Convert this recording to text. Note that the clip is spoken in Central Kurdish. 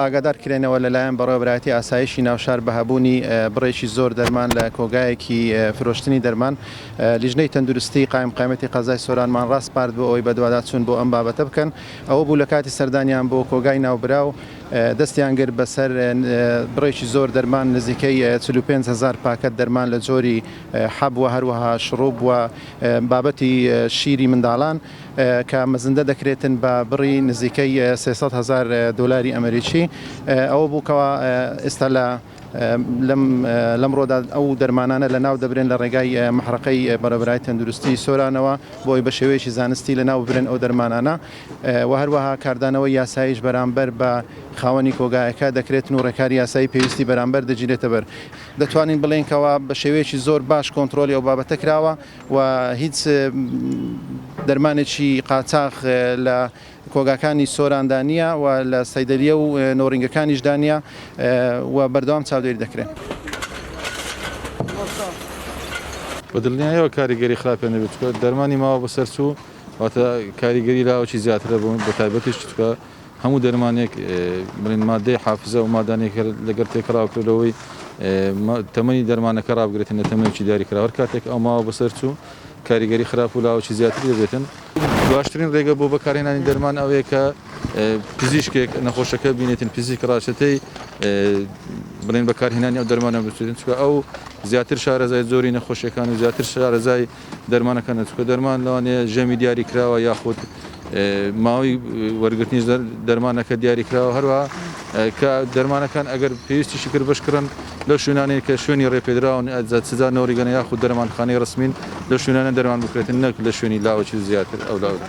ئاگادارکرێنەوە لەلایەن بەڕێوەبەرایەتی ئاسایشی ناوشار بەهەبوونی بڕێکی زۆر دەرمان لە کۆگایەکی فرۆشتنی دەرمان. لیژنەی تەندروستی قایمقامەتی قەزای سۆرانمان ڕاستپارد بۆ ئەوەی بەدواداچوون بۆ ئەم بابەتە بکەن. ئەوە بوو لە کاتی سەردانیان بۆ کۆگای ناوبراو دەستیان کرد بەسەر بڕێکی زۆر دەرمان نزیکەی 45,000 پاکەت دەرمان لە جۆری حەبوە هەروەها شڕوب وە بابەتی شیری منداڵان کە مەزندە دەکرێتن بە بڕی نزیکەی 300,000 دۆلاری ئەمریکی. ئەوە بووکەوە ئێستا لەم ڕۆدا ئەو دەرمانانە لە ناو دەبرێن لە ڕێگای محرقەی بەڕێوەبەرایی تەندروستی سۆرانەوە بۆی بە شێوەیەکی زانستی لە ناو ببرێن ئەو دەرمانانە و هەروەها کاردانەوەی یاساییش بەرامبەر بە خاوەنی کۆگایەکە دەکرێتن و ڕێکاری یاسایی پێویستی بەرامبەر دەگیرێتە بەر. دەتوانین بڵێنکەوە بە شێوەیەکی زۆر باش کۆنتترۆلی ئەو بابەتە کراوە و هیچ دەرمانێکی قاچاق لە کۆگاکانی سۆراندانیە و لە سەیدەریە و نۆڕینگەکانیشدانە و بەردەوام چاودێری دەکرێن. بەدڵنیایەوە کاریگەری خراپێنە بێت دەرمانی ماوە بەسەر چوو واتە کاریگەری لاوەکی زیاترە بوون بە تایبەتیش چکە هەموو دەرمانێک بڵین مادەی حافزە و مادانێک لەگەر تێکڕاوکردەوەی تەمەنی دەرمانەکە ڕابگرێتن لە تەمەنێکی دیاریکرا هەر کاتێک ئەو ماوە بەسەر چوو کاریگەری خراپ و لاوەکی زیاتری دەبێتن. باشترین ڕێگە بۆ بەکارهێنانی دەرمان ئەوەیە کە پزیشکێک نەخۆشەکە بینێتن پزیک ڕاشەتەی بڵێن بەکارهێنانی ئەو دەرمانە بچێتن چکە ئەو زیاتر شارەزای زۆری نەخۆشیەکان و زیاتر شارەزای دەرمانەکانە چکە دەرمان لەوانەیە ژەمی دیاری کراوە یاخود ماوەی وەرگرتنیش دەرمانەکە دیاری کراوە هەروە کە دەرمانەکان ئەگەر پێویستیشی کرد بەشکردن لە شوێنانەیە کە شوێنی ڕێپێدراون سزا نۆریگەنە یاخود دەرمانخانەی ڕسمین لە شوێنانە دەرمان بکرێتن نەک لە شوێنی لاوەکی زیاتر ئەو لاوە.